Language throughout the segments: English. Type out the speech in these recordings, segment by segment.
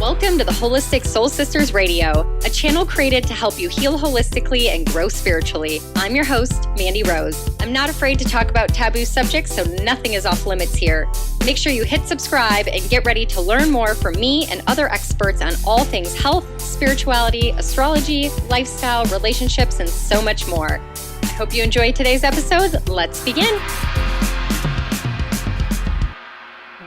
Welcome to the Holistic Soul Sisters Radio, a channel created to help you heal holistically and grow spiritually. I'm your host, Mandy Rose. I'm not afraid to talk about taboo subjects, so nothing is off limits here. Make sure you hit subscribe and get ready to learn more from me and other experts on all things health, spirituality, astrology, lifestyle, relationships, and so much more. I hope you enjoyed today's episode. Let's begin.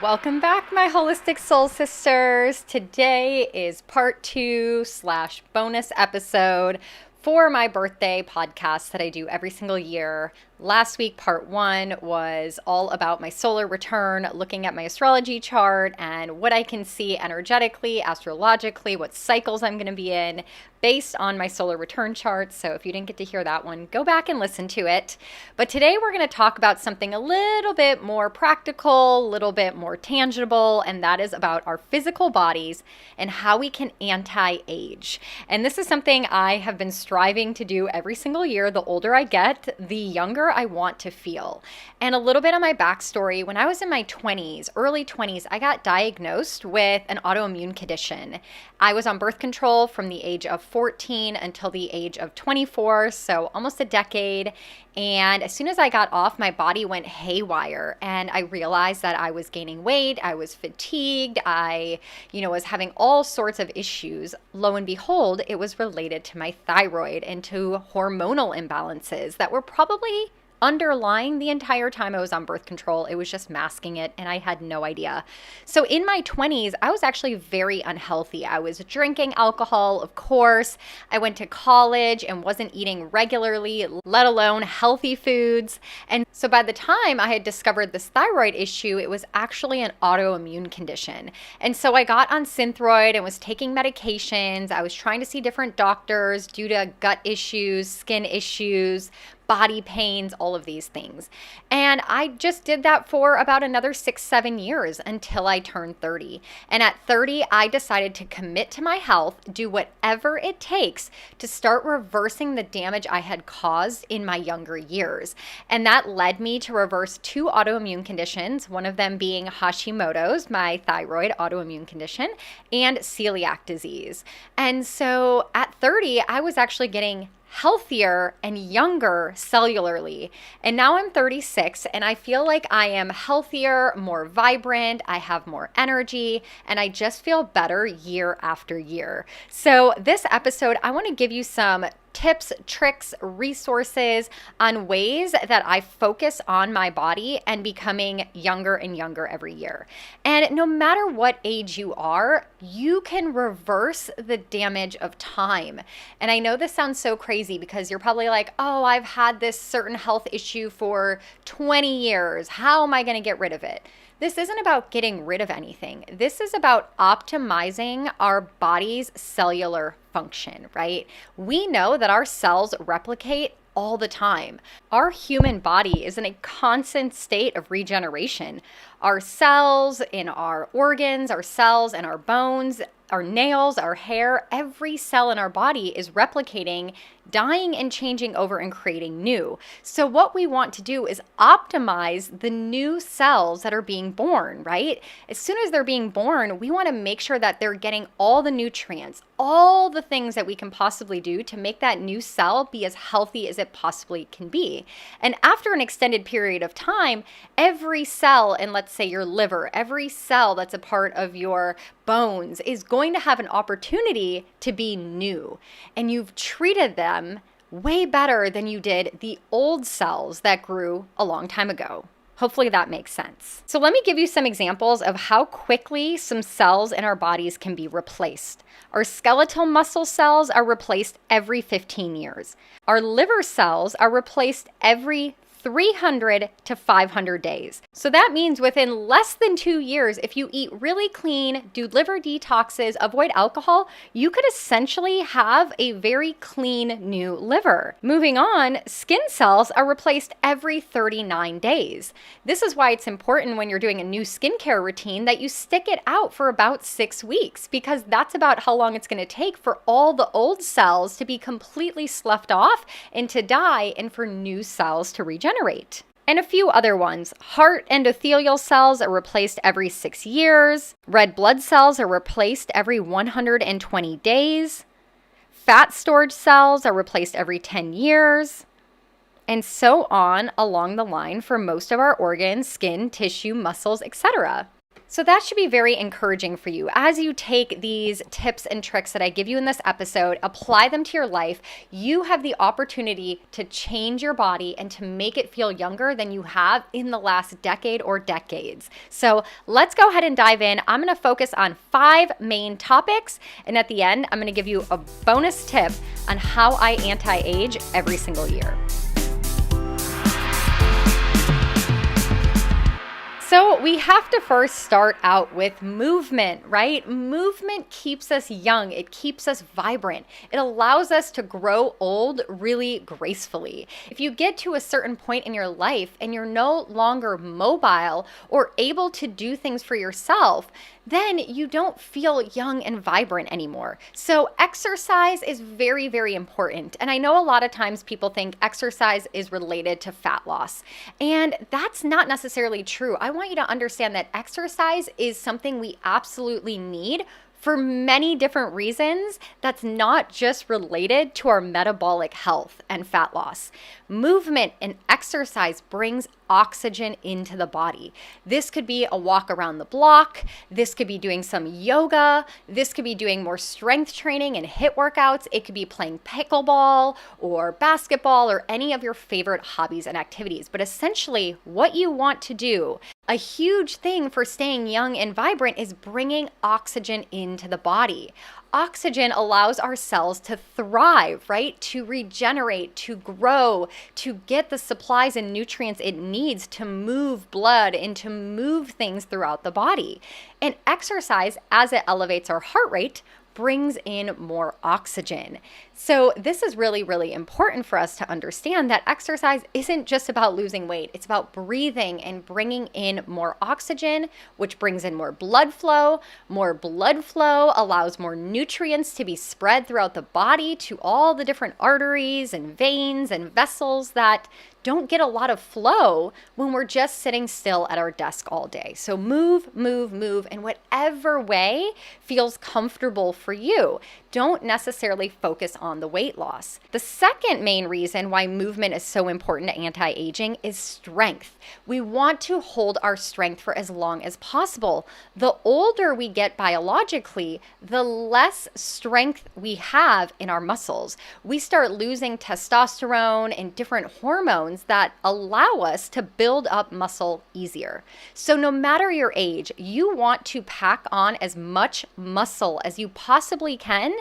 Welcome back, my holistic soul sisters. Today is part 2/bonus episode for my birthday podcast that I do every single year. Last week, part 1 was all about my solar return, looking at my astrology chart and what I can see energetically, astrologically, what cycles I'm going to be in based on my solar return chart. So if you didn't get to hear that one, go back and listen to it. But today we're going to talk about something a little bit more practical, a little bit more tangible, and that is about our physical bodies and how we can anti-age. And this is something I have been striving to do every single year. The older I get, the younger I want to feel. And a little bit of my backstory, when I was in my 20s, early 20s, I got diagnosed with an autoimmune condition. I was on birth control from the age of 14 until the age of 24, so almost a decade. And as soon as I got off, my body went haywire and I realized that I was gaining weight, I was fatigued, I was having all sorts of issues. Lo and behold, it was related to my thyroid and to hormonal imbalances that were probably underlying the entire time I was on birth control. It was just masking it and I had no idea. So in my 20s, I was actually very unhealthy. I was drinking alcohol, of course. I went to college and wasn't eating regularly, let alone healthy foods. And so by the time I had discovered this thyroid issue, it was actually an autoimmune condition. And so I got on Synthroid and was taking medications. I was trying to see different doctors due to gut issues, skin issues, body pains, all of these things. And I just did that for about another 6-7 years until I turned 30. And at 30, I decided to commit to my health, do whatever it takes to start reversing the damage I had caused in my younger years. And that led me to reverse 2 autoimmune conditions, one of them being Hashimoto's, my thyroid autoimmune condition, and celiac disease. And so at 30, I was actually getting healthier and younger cellularly. And now I'm 36 and I feel like I am healthier, more vibrant, I have more energy, and I just feel better year after year. So this episode, I want to give you some tips, tricks, resources on ways that I focus on my body and becoming younger and younger every year. And no matter what age you are, you can reverse the damage of time. And I know this sounds so crazy because you're probably like, oh, I've had this certain health issue for 20 years. How am I going to get rid of it? This isn't about getting rid of anything. This is about optimizing our body's cellular function, right? We know that our cells replicate all the time. Our human body is in a constant state of regeneration. Our cells in our organs, our cells in our bones, our nails, our hair, every cell in our body is replicating, dying and changing over and creating new. So what we want to do is optimize the new cells that are being born, right? As soon as they're being born, we want to make sure that they're getting all the nutrients, all the things that we can possibly do to make that new cell be as healthy as it possibly can be. And after an extended period of time, every cell in, let's say, your liver, every cell that's a part of your bones is going to have an opportunity to be new. And you've treated them way better than you did the old cells that grew a long time ago. Hopefully that makes sense. So let me give you some examples of how quickly some cells in our bodies can be replaced. Our skeletal muscle cells are replaced every 15 years. Our liver cells are replaced every 300 to 500 days. So that means within less than 2 years, if you eat really clean, do liver detoxes, avoid alcohol, you could essentially have a very clean new liver. Moving on, skin cells are replaced every 39 days. This is why it's important when you're doing a new skincare routine that you stick it out for about 6 weeks, because that's about how long it's going to take for all the old cells to be completely sloughed off and to die and for new cells to regenerate. and a few other ones. Heart endothelial cells are replaced every 6 years. Red blood cells are replaced every 120 days. Fat storage cells are replaced every 10 years. And so on along the line for most of our organs, skin, tissue, muscles, etc. So that should be very encouraging for you. As you take these tips and tricks that I give you in this episode, apply them to your life, you have the opportunity to change your body and to make it feel younger than you have in the last decade or decades. So let's go ahead and dive in. I'm going to focus on 5 main topics. And at the end, I'm going to give you a bonus tip on how I anti-age every single year. So we have to first start out with movement, right? Movement keeps us young. It keeps us vibrant. It allows us to grow old really gracefully. If you get to a certain point in your life and you're no longer mobile or able to do things for yourself, then you don't feel young and vibrant anymore. So exercise is very, very important. And I know a lot of times people think exercise is related to fat loss. And that's not necessarily true. I want you to understand that exercise is something we absolutely need for many different reasons that's not just related to our metabolic health and fat loss. Movement and exercise brings oxygen into the body. This could be a walk around the block. This could be doing some yoga. This could be doing more strength training and HIIT workouts. It could be playing pickleball or basketball or any of your favorite hobbies and activities. But essentially, what you want to do, a huge thing for staying young and vibrant, is bringing oxygen into the body. Oxygen allows our cells to thrive, right? To regenerate, to grow, to get the supplies and nutrients it needs to move blood and to move things throughout the body. And exercise, as it elevates our heart rate, brings in more oxygen. So this is really, really important for us to understand that exercise isn't just about losing weight. It's about breathing and bringing in more oxygen, which brings in more blood flow. More blood flow allows more nutrients to be spread throughout the body to all the different arteries and veins and vessels that don't get a lot of flow when we're just sitting still at our desk all day. So move, move, move in whatever way feels comfortable for you. Don't necessarily focus on the weight loss. The second main reason why movement is so important to anti-aging is strength. We want to hold our strength for as long as possible. The older we get biologically, the less strength we have in our muscles. We start losing testosterone and different hormones that allow us to build up muscle easier. So no matter your age, you want to pack on as much muscle as you possibly can,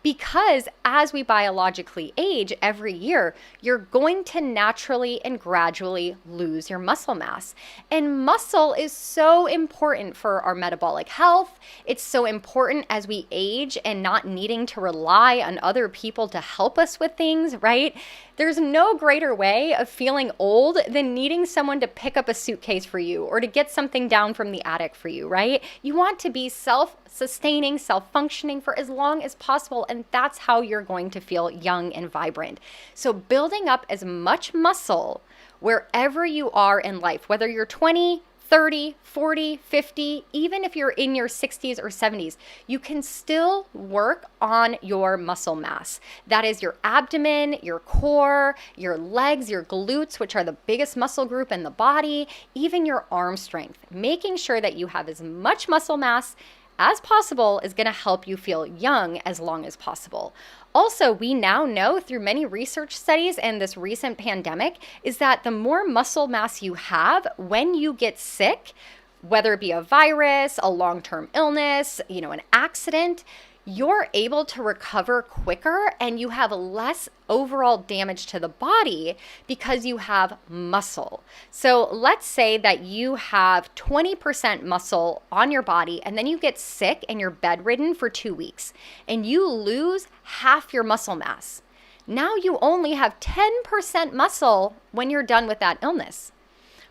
because as we biologically age every year, you're going to naturally and gradually lose your muscle mass. And muscle is so important for our metabolic health. It's so important as we age and not needing to rely on other people to help us with things, right? There's no greater way of feeling old than needing someone to pick up a suitcase for you or to get something down from the attic for you, right? You want to be self-sustaining, self-functioning for as long as possible, and that's how you're going to feel young and vibrant. So building up as much muscle wherever you are in life, whether you're 20, 30, 40, 50, even if you're in your 60s or 70s, you can still work on your muscle mass. That is your abdomen, your core, your legs, your glutes, which are the biggest muscle group in the body, even your arm strength. Making sure that you have as much muscle mass as possible is going to help you feel young as long as possible. Also, we now know through many research studies and this recent pandemic is that the more muscle mass you have when you get sick, whether it be a virus, a long-term illness, an accident, you're able to recover quicker and you have less overall damage to the body because you have muscle. So let's say that you have 20% muscle on your body and then you get sick and you're bedridden for 2 weeks and you lose half your muscle mass. Now you only have 10% muscle when you're done with that illness.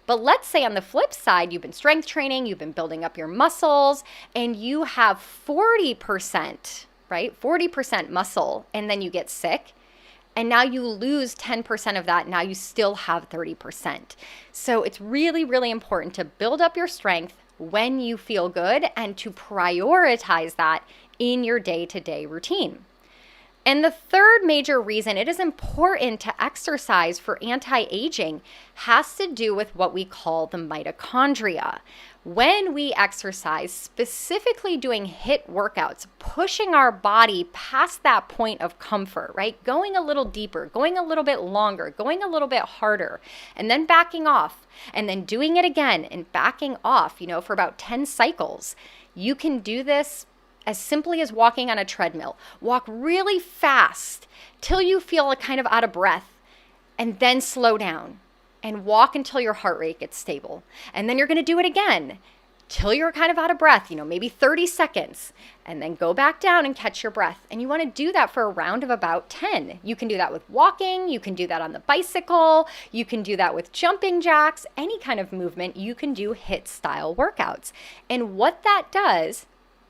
But let's say on the flip side, you've been strength training, you've been building up your muscles, and you have 40%, right? 40% muscle, and then you get sick. And now you lose 10% of that. Now you still have 30%. So it's really, really important to build up your strength when you feel good and to prioritize that in your day-to-day routine. And the third major reason it is important to exercise for anti-aging has to do with what we call the mitochondria. When we exercise, specifically doing HIIT workouts, pushing our body past that point of comfort, right? Going a little deeper, going a little bit longer, going a little bit harder, and then backing off, and then doing it again and backing off, for about 10 cycles. You can do this as simply as walking on a treadmill. Walk really fast till you feel kind of out of breath, and then slow down and walk until your heart rate gets stable. And then you're going to do it again till you're kind of out of breath, maybe 30 seconds, and then go back down and catch your breath. And you want to do that for a round of about 10. You can do that with walking. You can do that on the bicycle. You can do that with jumping jacks, any kind of movement. You can do HIIT style workouts. And what that does,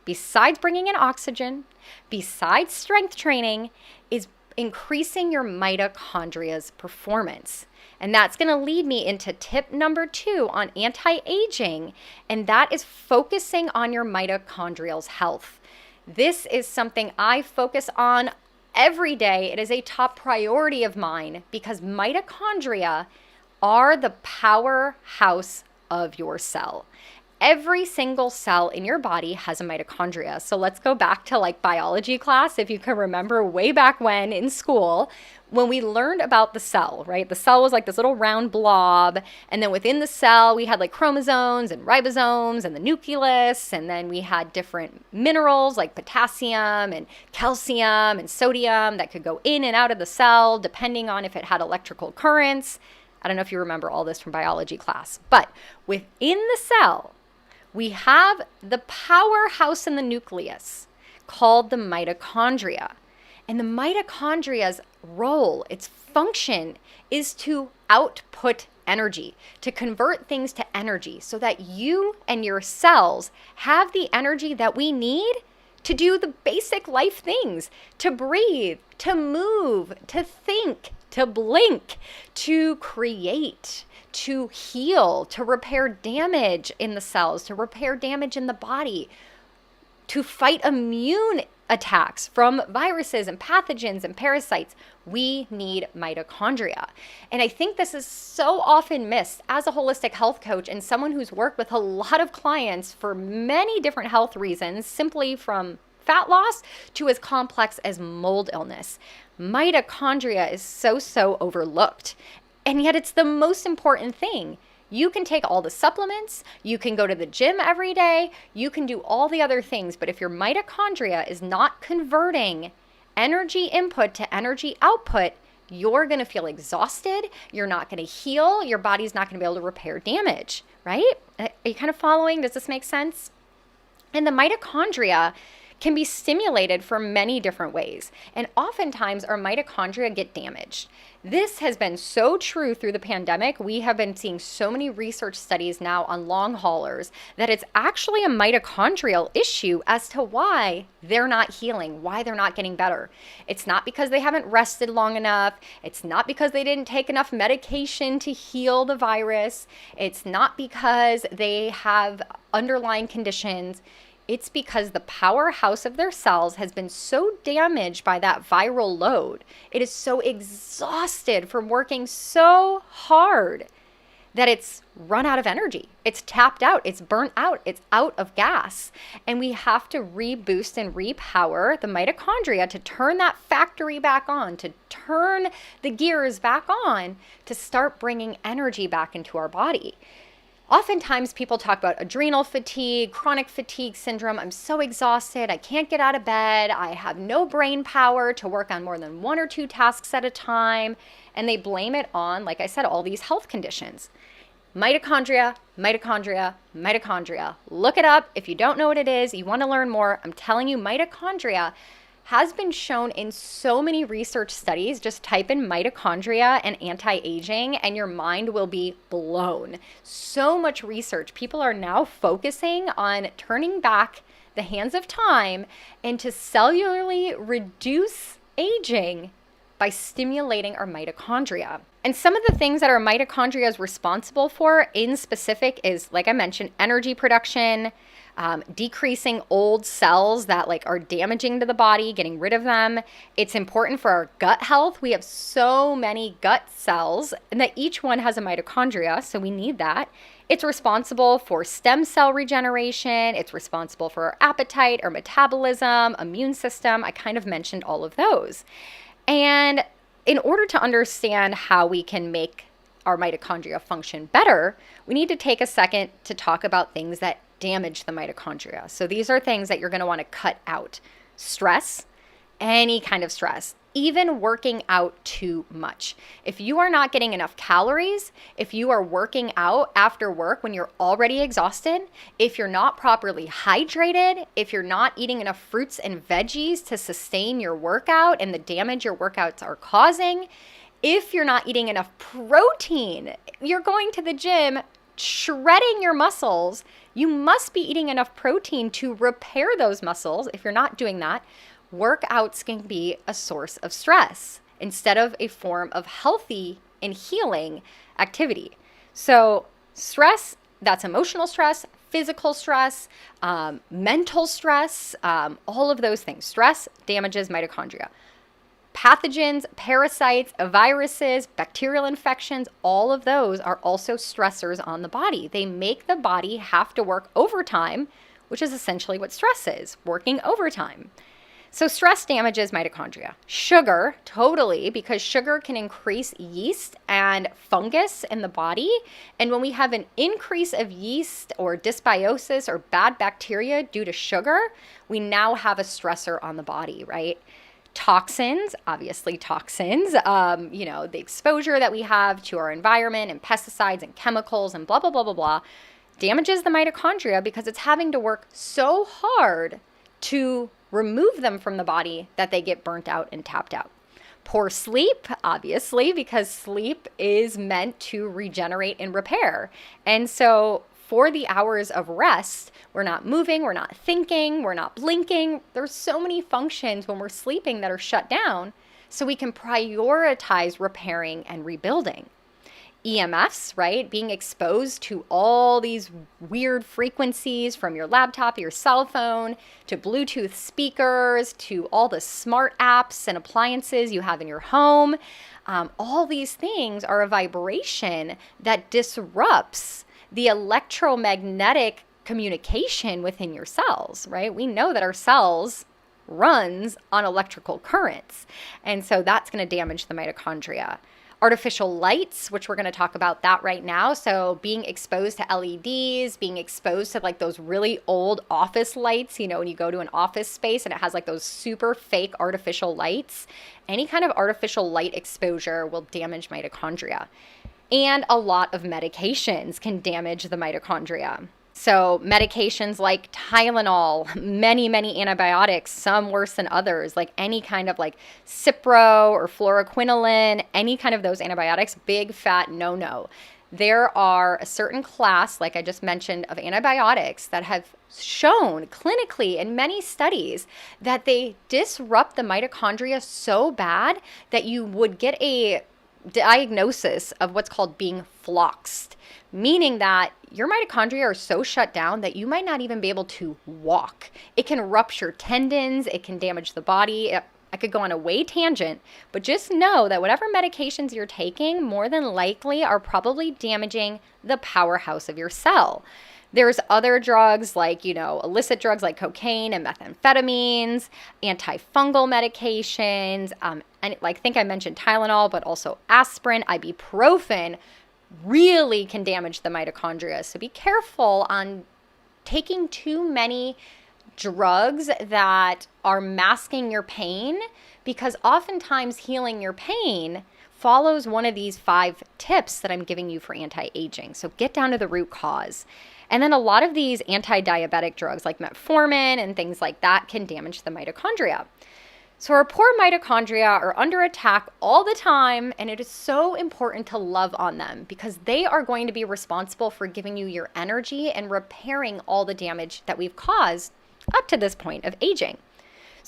besides bringing in oxygen, besides strength training, is increasing your mitochondria's performance. And that's going to lead me into tip number 2 on anti-aging, and that is focusing on your mitochondrial health. This is something I focus on every day. It is a top priority of mine because mitochondria are the powerhouse of your cell. Every single cell in your body has a mitochondria. So let's go back to biology class, if you can remember way back when in school, when we learned about the cell, right? The cell was like this little round blob. And then within the cell, we had chromosomes and ribosomes and the nucleus. And then we had different minerals like potassium and calcium and sodium that could go in and out of the cell, depending on if it had electrical currents. I don't know if you remember all this from biology class, but within the cell, we have the powerhouse in the nucleus called the mitochondria. And the mitochondria's role, its function, is to output energy, to convert things to energy so that you and your cells have the energy that we need to do the basic life things, to breathe, to move, to think, to blink, to create, to heal, to repair damage in the cells, to repair damage in the body, to fight immune attacks from viruses and pathogens and parasites. We need mitochondria. And I think this is so often missed as a holistic health coach and someone who's worked with a lot of clients for many different health reasons, simply from fat loss to as complex as mold illness. Mitochondria is so overlooked. And yet it's the most important thing. You can take all the supplements, you can go to the gym every day, you can do all the other things, but if your mitochondria is not converting energy input to energy output, you're going to feel exhausted, you're not going to heal, your body's not going to be able to repair damage, right? Are you kind of following? Does this make sense? And the mitochondria can be stimulated for many different ways. And oftentimes our mitochondria get damaged. This has been so true through the pandemic. We have been seeing so many research studies now on long haulers that it's actually a mitochondrial issue as to why they're not healing, why they're not getting better. It's not because they haven't rested long enough. It's not because they didn't take enough medication to heal the virus. It's not because they have underlying conditions. It's because the powerhouse of their cells has been so damaged by that viral load. It is so exhausted from working so hard that it's run out of energy. It's tapped out. It's burnt out. It's out of gas. And we have to reboost and repower the mitochondria to turn that factory back on, to turn the gears back on, to start bringing energy back into our body. Oftentimes people talk about adrenal fatigue, chronic fatigue syndrome. I'm so exhausted. I can't get out of bed. I have no brain power to work on more than 1 or 2 tasks at a time. And they blame it on, like I said, all these health conditions. Mitochondria, mitochondria, mitochondria. Look it up. If you don't know what it is, you want to learn more, I'm telling you, mitochondria has been shown in so many research studies. Just type in mitochondria and anti-aging and your mind will be blown. So much research. People are now focusing on turning back the hands of time and to cellularly reduce aging by stimulating our mitochondria. And some of the things that our mitochondria is responsible for in specific is, like I mentioned, energy production, decreasing old cells that like are damaging to the body, getting rid of them. It's important for our gut health. We have so many gut cells and that each one has a mitochondria, so we need that. It's responsible for stem cell regeneration. It's responsible for our appetite, our metabolism, immune system. I kind of mentioned all of those. And in order to understand how we can make our mitochondria function better, we need to take a second to talk about things that damage the mitochondria. So these are things that you're going to want to cut out. Stress, any kind of stress, even working out too much. If you are not getting enough calories, if you are working out after work when you're already exhausted, if you're not properly hydrated, if you're not eating enough fruits and veggies to sustain your workout and the damage your workouts are causing, if you're not eating enough protein, you're going to the gym, shredding your muscles, you must be eating enough protein to repair those muscles. If you're not doing that, workouts can be a source of stress instead of a form of healthy and healing activity. So stress, that's emotional stress, physical stress, mental stress, all of those things. Stress damages mitochondria. Pathogens, parasites, viruses, bacterial infections, all of those are also stressors on the body. They make the body have to work overtime, which is essentially what stress is, working overtime. So stress damages mitochondria. Sugar, totally, because sugar can increase yeast and fungus in the body. And when we have an increase of yeast or dysbiosis or bad bacteria due to sugar, we now have a stressor on the body, right? Toxins, obviously toxins, the exposure that we have to our environment and pesticides and chemicals and blah, blah, blah, blah, blah, damages the mitochondria because it's having to work so hard to remove them from the body that they get burnt out and tapped out. Poor sleep, obviously, because sleep is meant to regenerate and repair. And so for the hours of rest, we're not moving, we're not thinking, we're not blinking. There's so many functions when we're sleeping that are shut down, so we can prioritize repairing and rebuilding. EMFs, right? Being exposed to all these weird frequencies from your laptop, your cell phone, to Bluetooth speakers, to all the smart apps and appliances you have in your home. All these things are a vibration that disrupts the electromagnetic communication within your cells, right? We know that our cells runs on electrical currents. And so that's going to damage the mitochondria. Artificial lights, which we're going to talk about that right now. So being exposed to LEDs, being exposed to like those really old office lights, when you go to an office space and it has like those super fake artificial lights, any kind of artificial light exposure will damage mitochondria. And a lot of medications can damage the mitochondria. So medications like Tylenol, many antibiotics, some worse than others, like any kind of like Cipro or fluoroquinoline, any kind of those antibiotics, big fat no-no. There are a certain class, like I just mentioned, of antibiotics that have shown clinically in many studies that they disrupt the mitochondria so bad that you would get a diagnosis of what's called being floxed, meaning that your mitochondria are so shut down that you might not even be able to walk. It can rupture tendons, it can damage the body. I could go on a way tangent, but just know that whatever medications you're taking more than likely are probably damaging the powerhouse of your cell. There's other drugs like, illicit drugs like cocaine and methamphetamines, antifungal medications, and I think I mentioned Tylenol, but also aspirin, ibuprofen really can damage the mitochondria. So be careful on taking too many drugs that are masking your pain, because oftentimes healing your pain follows one of these 5 tips that I'm giving you for anti-aging. So get down to the root cause. And then a lot of these anti-diabetic drugs like metformin and things like that can damage the mitochondria. So our poor mitochondria are under attack all the time, and it is so important to love on them because they are going to be responsible for giving you your energy and repairing all the damage that we've caused up to this point of aging.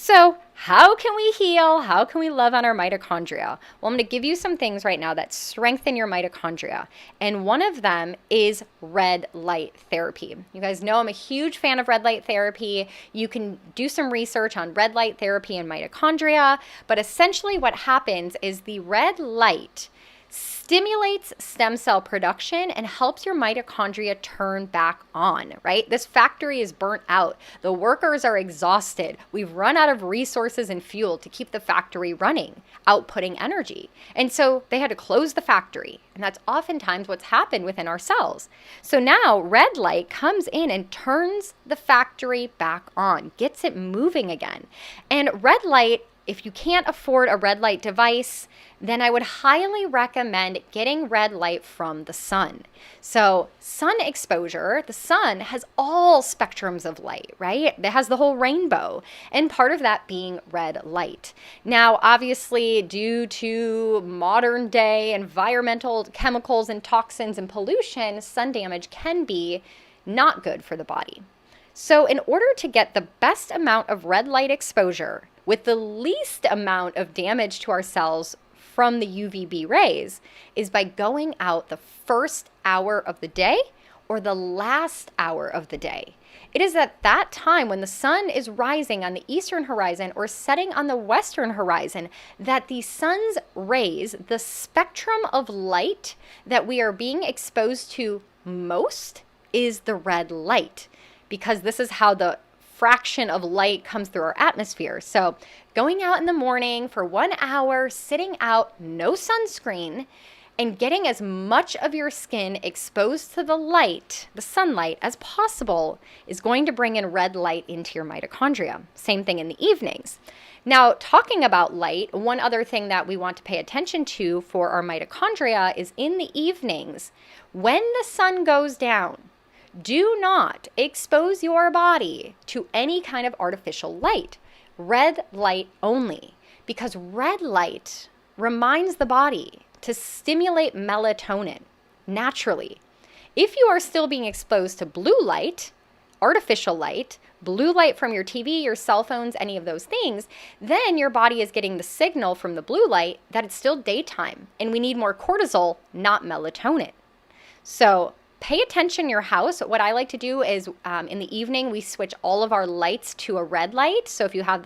So, how can we heal? How can we love on our mitochondria? Well, I'm going to give you some things right now that strengthen your mitochondria. And one of them is red light therapy. You guys know I'm a huge fan of red light therapy. You can do some research on red light therapy and mitochondria. But essentially, what happens is the red light stimulates stem cell production and helps your mitochondria turn back on, right? This factory is burnt out. The workers are exhausted. We've run out of resources and fuel to keep the factory running, outputting energy. And so they had to close the factory. And that's oftentimes what's happened within our cells. So now red light comes in and turns the factory back on, gets it moving again. And red light, if you can't afford a red light device, then I would highly recommend getting red light from the sun. So sun exposure, the sun has all spectrums of light, right? It has the whole rainbow, and part of that being red light. Now, obviously, due to modern day environmental chemicals and toxins and pollution, sun damage can be not good for the body. So in order to get the best amount of red light exposure with the least amount of damage to our cells from the UVB rays is by going out the first hour of the day or the last hour of the day. It is at that time when the sun is rising on the eastern horizon or setting on the western horizon that the sun's rays, the spectrum of light that we are being exposed to most, is the red light, because this is how the fraction of light comes through our atmosphere. So going out in the morning for 1 hour, sitting out, no sunscreen, and getting as much of your skin exposed to the light, the sunlight, as possible is going to bring in red light into your mitochondria. Same thing in the evenings. Now, talking about light, one other thing that we want to pay attention to for our mitochondria is in the evenings, when the sun goes down, do not expose your body to any kind of artificial light. Red light only, because red light reminds the body to stimulate melatonin naturally. If you are still being exposed to blue light, artificial light, blue light from your TV, your cell phones, any of those things, then your body is getting the signal from the blue light that it's still daytime and we need more cortisol, not melatonin. So pay attention in your house. What I like to do is in the evening, we switch all of our lights to a red light. So if you have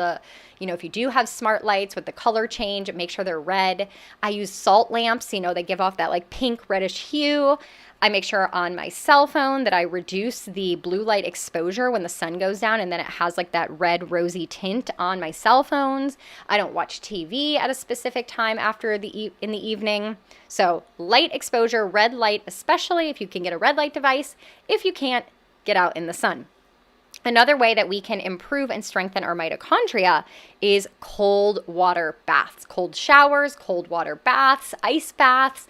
if you do have smart lights with the color change, make sure they're red. I use salt lamps, they give off that like pink reddish hue. I make sure on my cell phone that I reduce the blue light exposure when the sun goes down, and then it has like that red rosy tint on my cell phones. I don't watch TV at a specific time in the evening. So light exposure, red light, especially if you can get a red light device. If you can't, get out in the sun. Another way that we can improve and strengthen our mitochondria is cold water baths, cold showers, cold water baths, ice baths,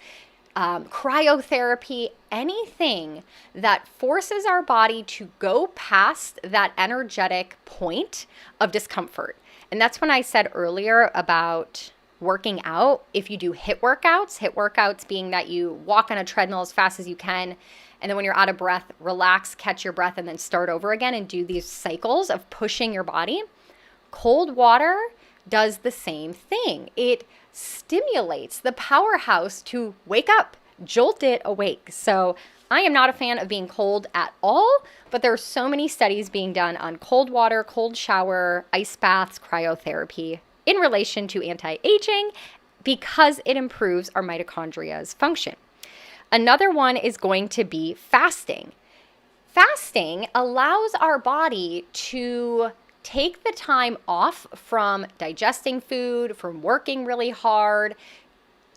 cryotherapy, anything that forces our body to go past that energetic point of discomfort. And that's when I said earlier about working out. If you do HIIT workouts being that you walk on a treadmill as fast as you can, and then when you're out of breath, relax, catch your breath, and then start over again and do these cycles of pushing your body. Cold water does the same thing. It stimulates the powerhouse to wake up, jolt it awake. So I am not a fan of being cold at all, but there are so many studies being done on cold water, cold shower, ice baths, cryotherapy in relation to anti-aging because it improves our mitochondria's function. Another one is going to be fasting. Fasting allows our body to take the time off from digesting food, from working really hard,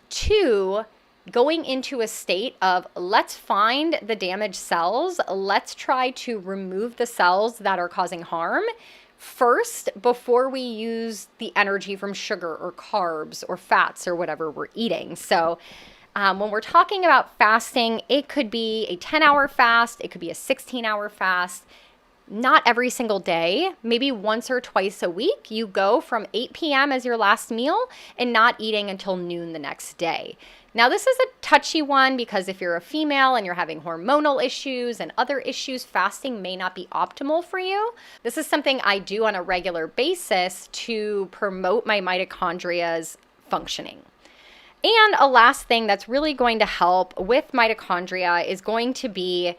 to going into a state of let's find the damaged cells, let's try to remove the cells that are causing harm first before we use the energy from sugar or carbs or fats or whatever we're eating. So when we're talking about fasting, it could be a 10-hour fast, it could be a 16-hour fast. Not every single day, maybe once or twice a week, you go from 8 p.m. as your last meal and not eating until noon the next day. Now, this is a touchy one because if you're a female and you're having hormonal issues and other issues, fasting may not be optimal for you. This is something I do on a regular basis to promote my mitochondria's functioning. And a last thing that's really going to help with mitochondria is going to be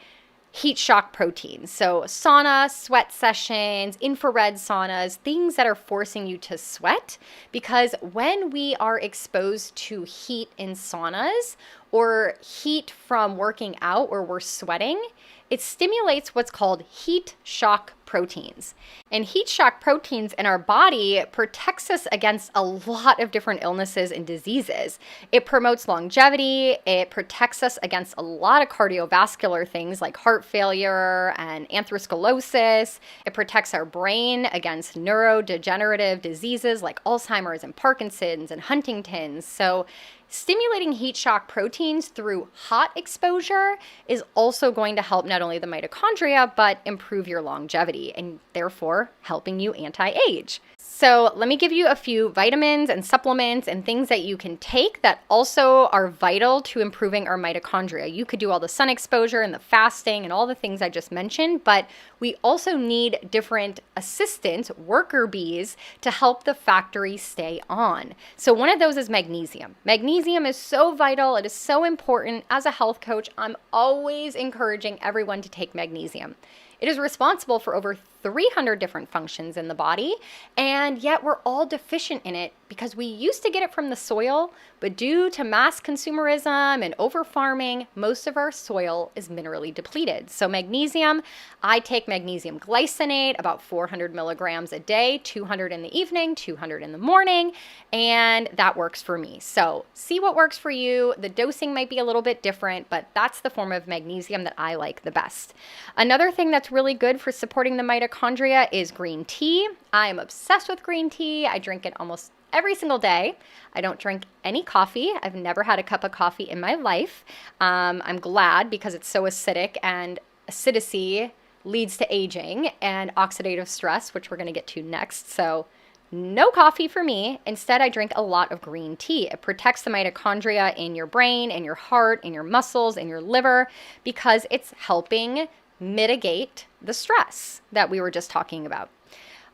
heat shock proteins. So sauna, sweat sessions, infrared saunas, things that are forcing you to sweat, because when we are exposed to heat in saunas or heat from working out or we're sweating, it stimulates what's called heat shock proteins. And heat shock proteins in our body protects us against a lot of different illnesses and diseases. It promotes longevity. It protects us against a lot of cardiovascular things like heart failure and atherosclerosis. It protects our brain against neurodegenerative diseases like Alzheimer's and Parkinson's and Huntington's. So stimulating heat shock proteins through hot exposure is also going to help not only the mitochondria, but improve your longevity and therefore helping you anti-age. So let me give you a few vitamins and supplements and things that you can take that also are vital to improving our mitochondria. You could do all the sun exposure and the fasting and all the things I just mentioned, but we also need different assistants, worker bees, to help the factory stay on. So one of those is magnesium. Magnesium is so vital. It is so important. As a health coach, I'm always encouraging everyone to take magnesium. It is responsible for over 300 different functions in the body, and yet we're all deficient in it because we used to get it from the soil, but due to mass consumerism and over farming, most of our soil is minerally depleted. So magnesium, I take magnesium glycinate, about 400 milligrams a day, 200 in the evening, 200 in the morning, and that works for me. So see what works for you. The dosing might be a little bit different, but that's the form of magnesium that I like the best. Another thing that's really good for supporting the mitochondria is green tea. I am obsessed with green tea. I drink it almost every single day. I don't drink any coffee. I've never had a cup of coffee in my life. I'm glad because it's so acidic, and acidity leads to aging and oxidative stress, which we're going to get to next. So no coffee for me. Instead, I drink a lot of green tea. It protects the mitochondria in your brain, in your heart, in your muscles, in your liver, because it's helping mitigate the stress that we were just talking about.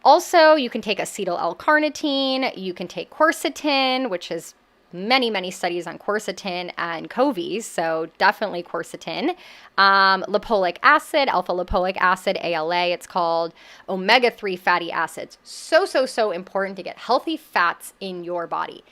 Also, you can take acetyl L-carnitine, you can take quercetin, which is many studies on quercetin and CoVIs, so definitely quercetin. Lipoic acid, alpha lipoic acid, ALA, it's called. Omega-3 fatty acids. So important to get healthy fats in your body.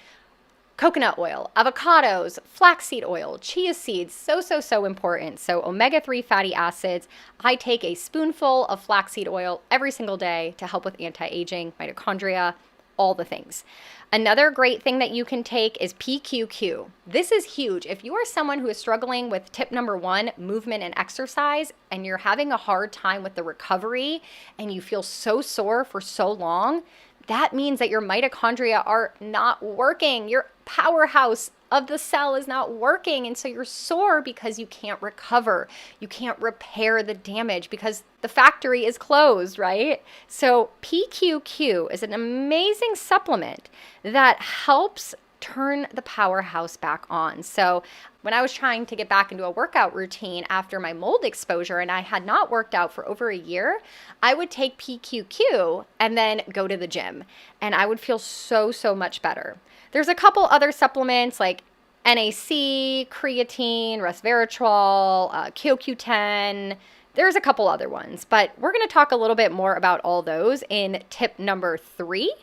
Coconut oil, avocados, flaxseed oil, chia seeds, so important. So omega-3 fatty acids, I take a spoonful of flaxseed oil every single day to help with anti-aging, mitochondria, all the things. Another great thing that you can take is PQQ. This is huge. If you are someone who is struggling with tip number 1, movement and exercise, and you're having a hard time with the recovery and you feel so sore for so long, that means that your mitochondria are not working. Your powerhouse of the cell is not working. And so you're sore because you can't recover. You can't repair the damage because the factory is closed, right? So PQQ is an amazing supplement that helps turn the powerhouse back on. So when I was trying to get back into a workout routine after my mold exposure and I had not worked out for over a year, I would take PQQ and then go to the gym and I would feel so much better. There's a couple other supplements like NAC, creatine, resveratrol, CoQ10. There's a couple other ones, but we're going to talk a little bit more about all those in tip number 3,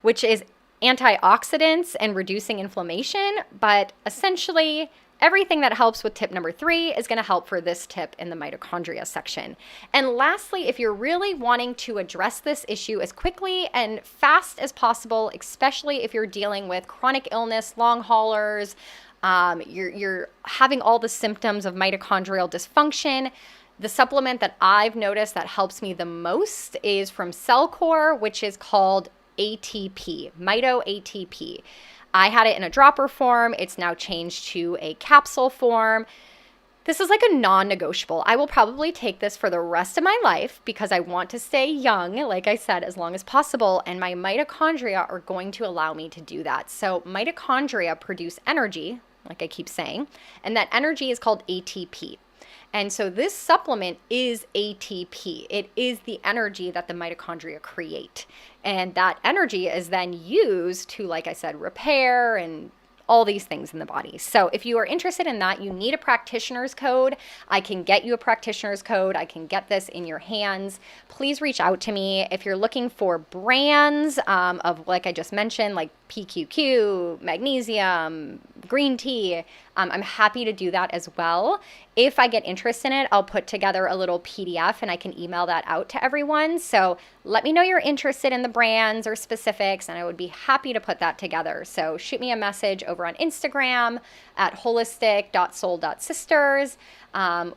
which is antioxidants and reducing inflammation. But essentially, everything that helps with tip number 3 is going to help for this tip in the mitochondria section. And lastly, if you're really wanting to address this issue as quickly and fast as possible, especially if you're dealing with chronic illness, long haulers, you're having all the symptoms of mitochondrial dysfunction, the supplement that I've noticed that helps me the most is from Cellcore, which is called ATP, Mito ATP. I had it in a dropper form. It's now changed to a capsule form. This is like a non-negotiable. I will probably take this for the rest of my life because I want to stay young, like I said, as long as possible. And my mitochondria are going to allow me to do that. So mitochondria produce energy like I keep saying, and that energy is called ATP. And so this supplement is ATP. It is the energy that the mitochondria create. And that energy is then used to, like I said, repair and all these things in the body. So if you are interested in that, you need a practitioner's code. I can get you a practitioner's code. I can get this in your hands. Please reach out to me. If you're looking for brands of, like I just mentioned, like PQQ, magnesium, green tea, I'm happy to do that as well. If I get interest in it, I'll put together a little PDF and I can email that out to everyone. So let me know you're interested in the brands or specifics, and I would be happy to put that together. So shoot me a message over on Instagram at holistic.soul.sisters.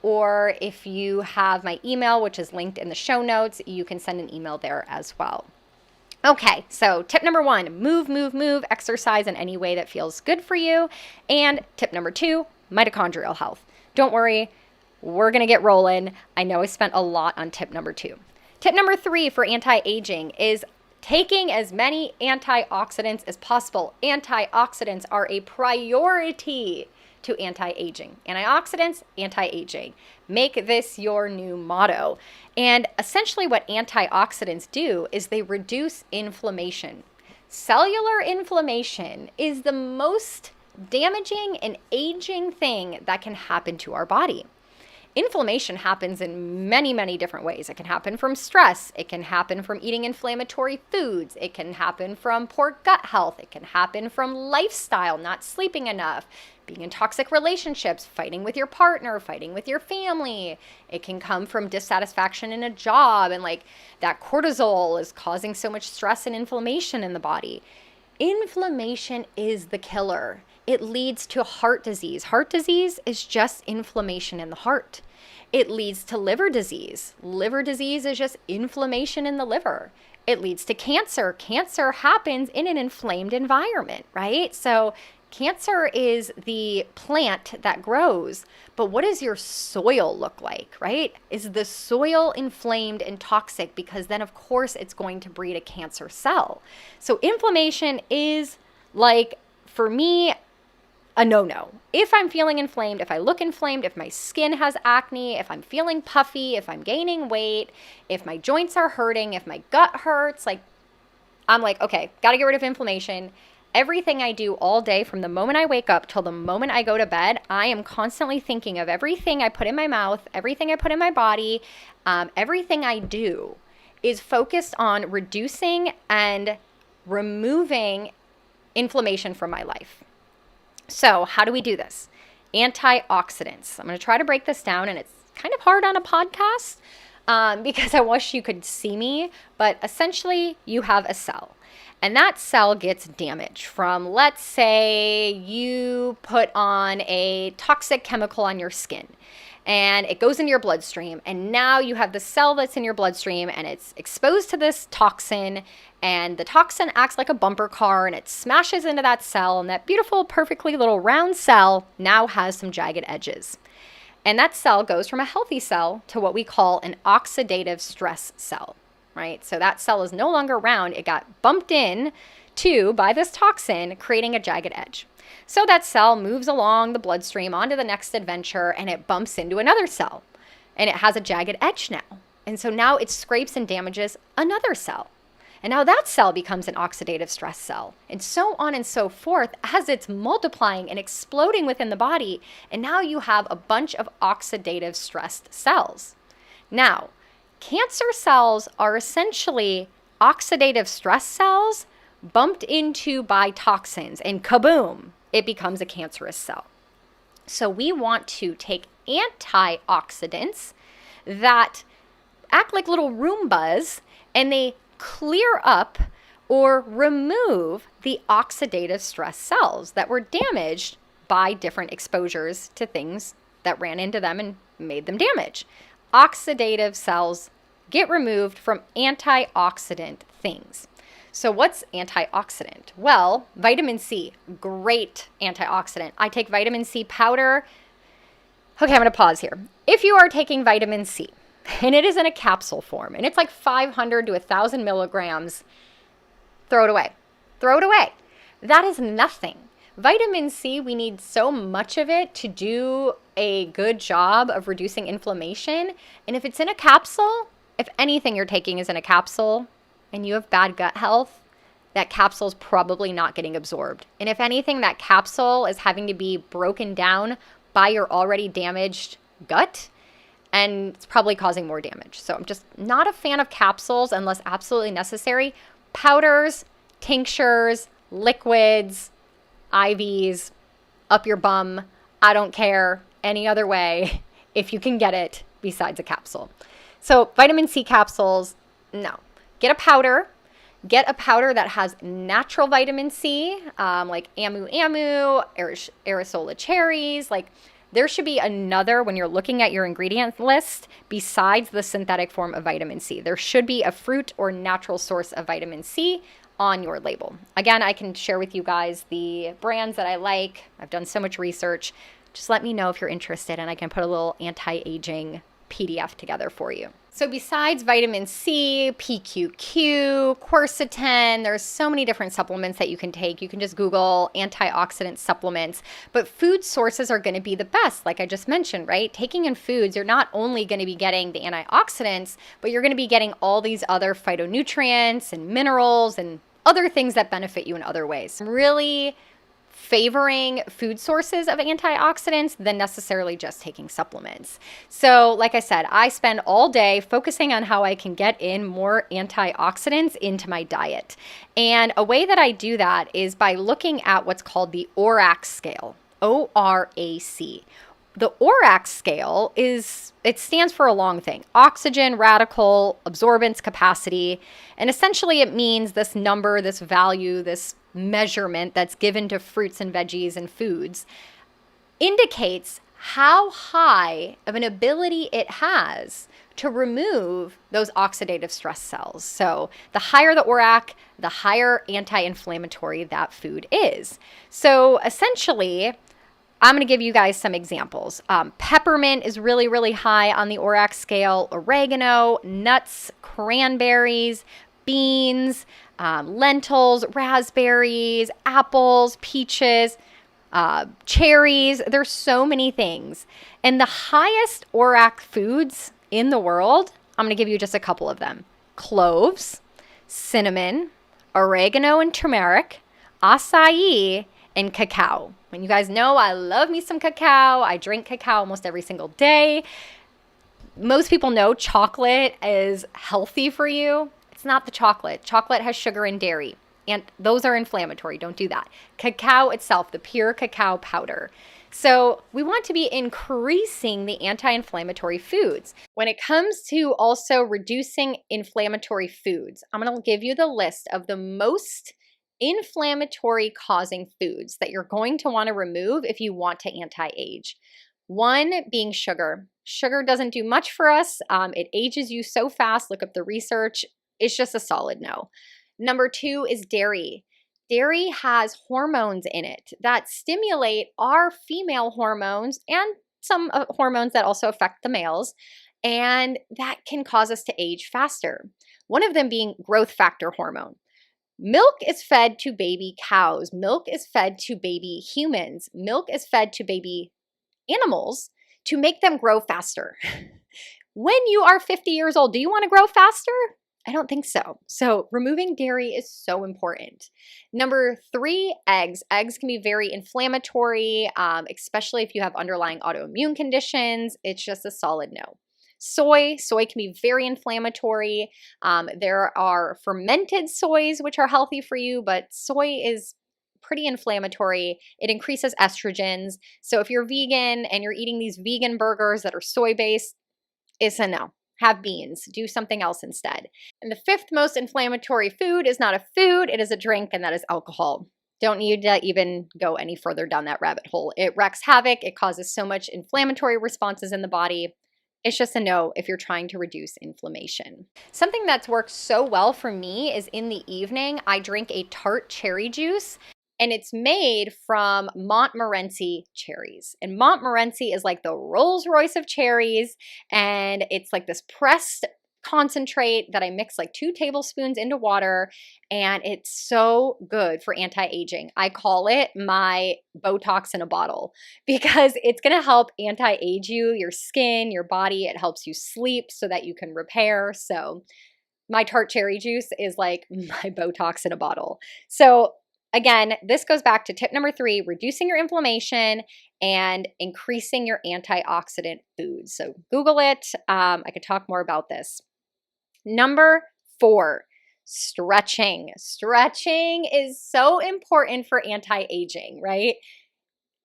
Or if you have my email, which is linked in the show notes, you can send an email there as well. Okay, so tip number 1, move, exercise in any way that feels good for you. And tip number 2, mitochondrial health. Don't worry, we're going to get rolling. I know I spent a lot on tip number 2. Tip number 3 for anti-aging is taking as many antioxidants as possible. Antioxidants are a priority to anti-aging. Antioxidants, anti-aging. Make this your new motto. And essentially what antioxidants do is they reduce inflammation. Cellular inflammation is the most damaging and aging thing that can happen to our body. Inflammation happens in many, many different ways. It can happen from stress. It can happen from eating inflammatory foods. It can happen from poor gut health. It can happen from lifestyle, not sleeping enough, being in toxic relationships, fighting with your partner, fighting with your family. It can come from dissatisfaction in a job, and like that cortisol is causing so much stress and inflammation in the body. Inflammation is the killer. It leads to heart disease. Heart disease is just inflammation in the heart. It leads to liver disease. Liver disease is just inflammation in the liver. It leads to cancer. Cancer happens in an inflamed environment, right? So cancer is the plant that grows, but what does your soil look like, right? Is the soil inflamed and toxic? Because then, of course, it's going to breed a cancer cell. So inflammation is, like, for me, a no-no. If I'm feeling inflamed, if I look inflamed, if my skin has acne, if I'm feeling puffy, if I'm gaining weight, if my joints are hurting, if my gut hurts, like, I'm like, okay, got to get rid of inflammation. Everything I do all day, from the moment I wake up till the moment I go to bed, I am constantly thinking of everything I put in my mouth, everything I put in my body, everything I do is focused on reducing and removing inflammation from my life. So how do we do this? Antioxidants. I'm going to try to break this down, and it's kind of hard on a podcast because I wish you could see me, but essentially you have a cell. And that cell gets damaged from, let's say you put on a toxic chemical on your skin and it goes into your bloodstream, and now you have the cell that's in your bloodstream and it's exposed to this toxin, and the toxin acts like a bumper car and it smashes into that cell, and that beautiful, perfectly little round cell now has some jagged edges. And that cell goes from a healthy cell to what we call an oxidative stress cell. Right? So that cell is no longer round. It got bumped in to by this toxin, creating a jagged edge. So that cell moves along the bloodstream onto the next adventure, and it bumps into another cell, and it has a jagged edge now. And so now it scrapes and damages another cell. And now that cell becomes an oxidative stress cell, and so on and so forth as it's multiplying and exploding within the body. And now you have a bunch of oxidative stressed cells. Now, cancer cells are essentially oxidative stress cells bumped into by toxins, and kaboom, it becomes a cancerous cell. So we want to take antioxidants that act like little Roombas, and they clear up or remove the oxidative stress cells that were damaged by different exposures to things that ran into them and made them damage. Oxidative cells get removed from antioxidant things. So what's antioxidant? Well, vitamin C, great antioxidant. I take vitamin C powder. Okay, I'm going to pause here. If you are taking vitamin C, and it is in a capsule form, and it's like 500 to 1,000 milligrams, throw it away. Throw it away. That is nothing. Vitamin C, we need so much of it to do a good job of reducing inflammation. And if it's in a capsule, if anything you're taking is in a capsule and you have bad gut health, that capsule is probably not getting absorbed. And if anything, that capsule is having to be broken down by your already damaged gut, and it's probably causing more damage. So I'm just not a fan of capsules unless absolutely necessary. Powders, tinctures, liquids, IVs, up your bum, I don't care, any other way, if you can get it besides a capsule. So vitamin C capsules, no. Get a powder. Get a powder that has natural vitamin C, like amu, Arisola cherries. Like, there should be another, when you're looking at your ingredient list, besides the synthetic form of vitamin C. There should be a fruit or natural source of vitamin C on your label. Again, I can share with you guys the brands that I like. I've done so much research. Just let me know if you're interested, and I can put a little anti-aging PDF together for you. So besides vitamin C, PQQ, quercetin, there's so many different supplements that you can take. You can just Google antioxidant supplements, but food sources are going to be the best. Like I just mentioned, right? Taking in foods, you're not only going to be getting the antioxidants, but you're going to be getting all these other phytonutrients and minerals and other things that benefit you in other ways. Really favoring food sources of antioxidants than necessarily just taking supplements. So like I said, I spend all day focusing on how I can get in more antioxidants into my diet. And a way that I do that is by looking at what's called the ORAC scale, ORAC. The ORAC scale it stands for a long thing: oxygen, radical, absorbance capacity. And essentially it means this number, this value, this measurement that's given to fruits and veggies and foods indicates how high of an ability it has to remove those oxidative stress cells. So the higher the ORAC, the higher anti-inflammatory that food is. So essentially, I'm going to give you guys some examples. Peppermint is really, really high on the ORAC scale. Oregano, nuts, cranberries, beans, lentils, raspberries, apples, peaches, cherries. There's so many things. And the highest ORAC foods in the world, I'm going to give you just a couple of them: cloves, cinnamon, oregano and turmeric, acai, and cacao. And you guys know I love me some cacao. I drink cacao almost every single day. Most people know chocolate is healthy for you. It's not the chocolate. Chocolate has sugar and dairy, and those are inflammatory. Don't do that. Cacao itself, the pure cacao powder. So we want to be increasing the anti-inflammatory foods. When it comes to also reducing inflammatory foods, I'm going to give you the list of the most inflammatory causing foods that you're going to want to remove if you want to anti-age. One being sugar. Sugar doesn't do much for us. It ages you so fast. Look up the research. It's just a solid no. Number two is dairy. Dairy has hormones in it that stimulate our female hormones and some hormones that also affect the males, and that can cause us to age faster. One of them being growth factor hormone. Milk is fed to baby cows. Milk is fed to baby humans. Milk is fed to baby animals to make them grow faster. When you are 50 years old, do you want to grow faster? I don't think so. So removing dairy is so important. Number three, eggs. Eggs can be very inflammatory, especially if you have underlying autoimmune conditions. It's just a solid no. Soy can be very inflammatory. There are fermented soys, which are healthy for you, but soy is pretty inflammatory. It increases estrogens. So if you're vegan and you're eating these vegan burgers that are soy-based, it's a no. Have beans. Do something else instead. And the fifth most inflammatory food is not a food, it is a drink, and that is alcohol. Don't need to even go any further down that rabbit hole. It wreaks havoc. It causes so much inflammatory responses in the body. It's just a no if you're trying to reduce inflammation. Something that's worked so well for me is in the evening, I drink a tart cherry juice, and it's made from Montmorency cherries. And Montmorency is like the Rolls Royce of cherries, and it's like this pressed concentrate that I mix like 2 tablespoons into water, and it's so good for anti-aging. I call it my Botox in a bottle because it's going to help anti-age you, your skin, your body. It helps you sleep so that you can repair. So my tart cherry juice is like my Botox in a bottle. So again, this goes back to tip number 3, reducing your inflammation and increasing your antioxidant foods. So Google it. I could talk more about this. Number 4, stretching. Stretching is so important for anti-aging, right?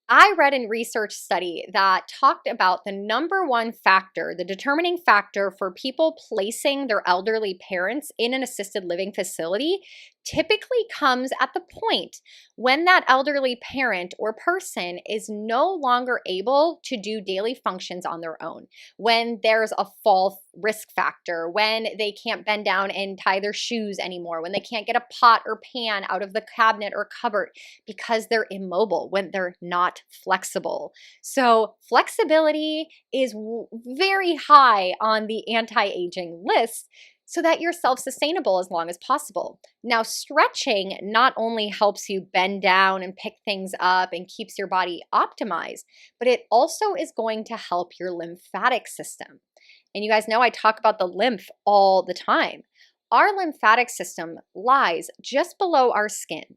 I read a research study that talked about the number one factor, the determining factor for people placing their elderly parents in an assisted living facility typically comes at the point when that elderly parent or person is no longer able to do daily functions on their own, when there's a fall risk factor, when they can't bend down and tie their shoes anymore, when they can't get a pot or pan out of the cabinet or cupboard because they're immobile, when they're not flexible. So flexibility is very high on the anti-aging list so that you're self-sustainable as long as possible. Now, stretching not only helps you bend down and pick things up and keeps your body optimized, but it also is going to help your lymphatic system. And you guys know I talk about the lymph all the time. Our lymphatic system lies just below our skin,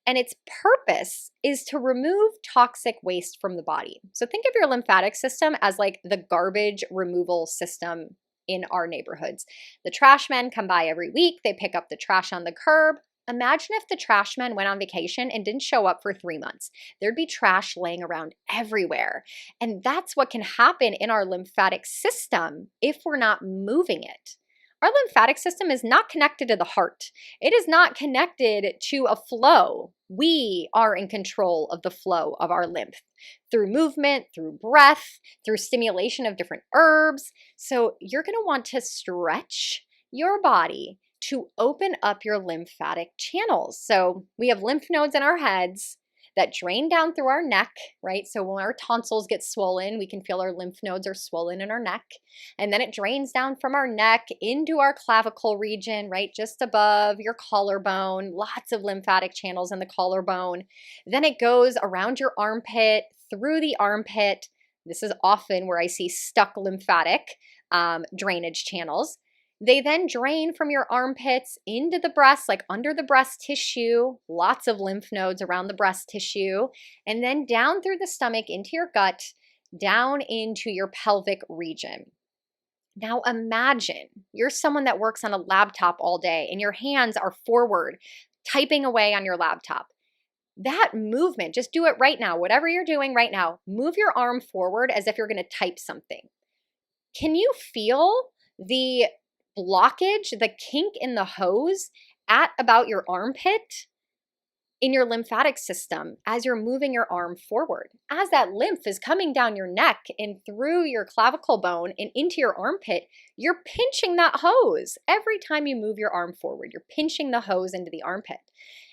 and its purpose is to remove toxic waste from the body. So think of your lymphatic system as like the garbage removal system in our neighborhoods. The trash men come by every week. They pick up the trash on the curb. Imagine if the trash men went on vacation and didn't show up for 3 months. There'd be trash laying around everywhere. And that's what can happen in our lymphatic system if we're not moving it. Our lymphatic system is not connected to the heart. It is not connected to a flow. We are in control of the flow of our lymph through movement, through breath, through stimulation of different herbs. So you're going to want to stretch your body to open up your lymphatic channels. So we have lymph nodes in our heads that drain down through our neck, right? So when our tonsils get swollen, we can feel our lymph nodes are swollen in our neck. And then it drains down from our neck into our clavicle region, right? Just above your collarbone, lots of lymphatic channels in the collarbone. Then it goes around your armpit, through the armpit. This is often where I see stuck lymphatic drainage channels. They then drain from your armpits into the breast, like under the breast tissue, lots of lymph nodes around the breast tissue, and then down through the stomach into your gut, down into your pelvic region. Now imagine you're someone that works on a laptop all day and your hands are forward, typing away on your laptop. That movement, just do it right now, whatever you're doing right now, move your arm forward as if you're going to type something. Can you feel the blockage, the kink in the hose at about your armpit in your lymphatic system as you're moving your arm forward? As that lymph is coming down your neck and through your clavicle bone and into your armpit, you're pinching that hose. Every time you move your arm forward, you're pinching the hose into the armpit.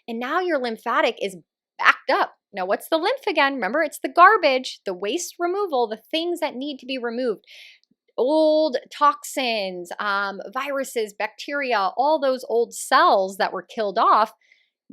And now your lymphatic is backed up. Now, what's the lymph again? Remember, it's the garbage, the waste removal, the things that need to be removed. Old toxins, viruses, bacteria, all those old cells that were killed off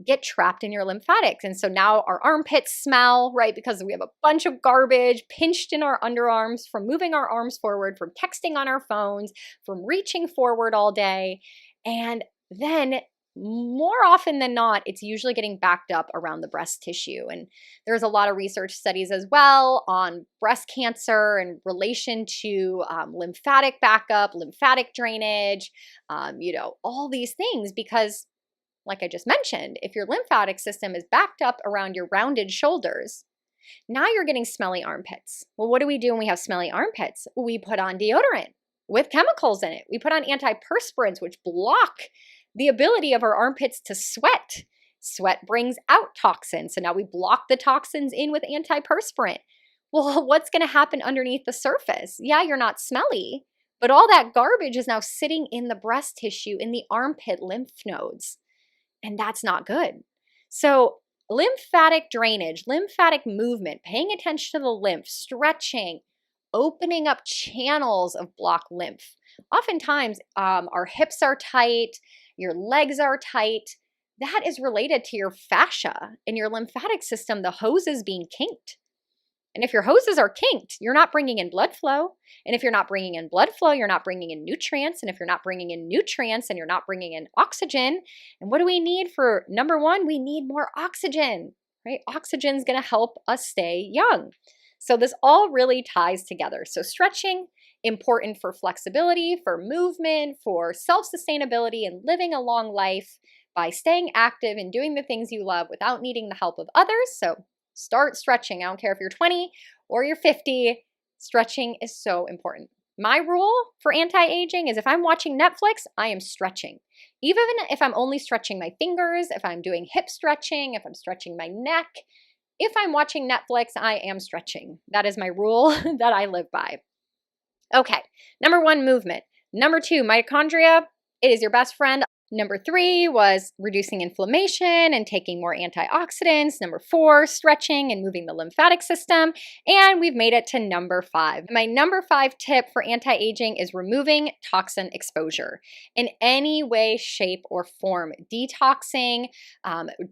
get trapped in your lymphatics. And so now our armpits smell, right? Because we have a bunch of garbage pinched in our underarms from moving our arms forward, from texting on our phones, from reaching forward all day. And then more often than not, it's usually getting backed up around the breast tissue. And there's a lot of research studies as well on breast cancer in relation to lymphatic backup, lymphatic drainage, all these things, because like I just mentioned, if your lymphatic system is backed up around your rounded shoulders, now you're getting smelly armpits. Well, what do we do when we have smelly armpits? We put on deodorant with chemicals in it. We put on antiperspirants, which block the ability of our armpits to sweat. Sweat brings out toxins. So now we block the toxins in with antiperspirant. Well, what's going to happen underneath the surface? Yeah, you're not smelly, but all that garbage is now sitting in the breast tissue, in the armpit lymph nodes. And that's not good. So lymphatic drainage, lymphatic movement, paying attention to the lymph, stretching, opening up channels of blocked lymph. Oftentimes, our hips are tight, your legs are tight. That is related to your fascia and your lymphatic system, the hoses being kinked. And if your hoses are kinked, you're not bringing in blood flow. And if you're not bringing in blood flow, you're not bringing in nutrients. And if you're not bringing in nutrients and you're not bringing in oxygen, and what do we need for number one? We need more oxygen, right? Oxygen is going to help us stay young. So this all really ties together. So stretching, important for flexibility, for movement, for self-sustainability and living a long life by staying active and doing the things you love without needing the help of others. So start stretching. I don't care if you're 20 or you're 50, stretching is so important. My rule for anti-aging is if I'm watching Netflix, I am stretching. Even if I'm only stretching my fingers, if I'm doing hip stretching, if I'm stretching my neck, if I'm watching Netflix, I am stretching. That is my rule that I live by. Okay, number one, movement. Number two, mitochondria. It is your best friend. Number three was reducing inflammation and taking more antioxidants. Number four, stretching and moving the lymphatic system. And we've made it to number five. My number five tip for anti-aging is removing toxin exposure in any way, shape, or form. Detoxing,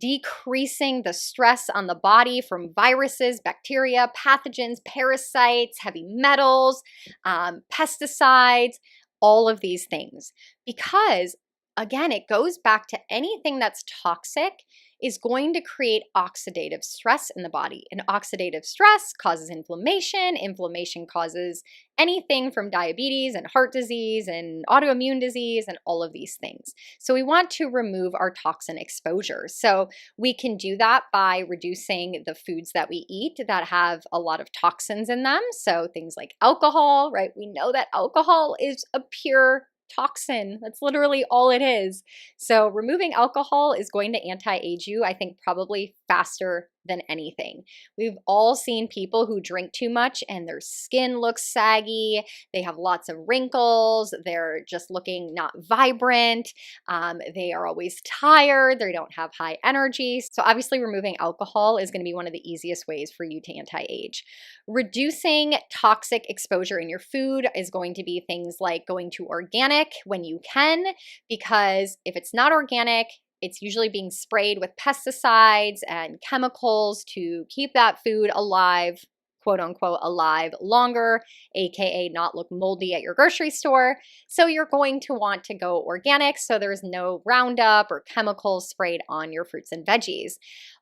decreasing the stress on the body from viruses, bacteria, pathogens, parasites, heavy metals, pesticides, all of these things. Because again, it goes back to anything that's toxic is going to create oxidative stress in the body. And oxidative stress causes inflammation. Inflammation causes anything from diabetes and heart disease and autoimmune disease and all of these things. So we want to remove our toxin exposure. So we can do that by reducing the foods that we eat that have a lot of toxins in them. So things like alcohol, right? We know that alcohol is a pure toxin. That's literally all it is. So removing alcohol is going to anti-age you, I think, probably faster than anything. We've all seen people who drink too much and their skin looks saggy. They have lots of wrinkles. They're just looking not vibrant. They are always tired. They don't have high energy. So obviously removing alcohol is going to be one of the easiest ways for you to anti-age. Reducing toxic exposure in your food is going to be things like going to organic when you can, because if it's not organic, it's usually being sprayed with pesticides and chemicals to keep that food alive, quote unquote, alive longer, aka not look moldy at your grocery store. So you're going to want to go organic so there's no Roundup or chemicals sprayed on your fruits and veggies.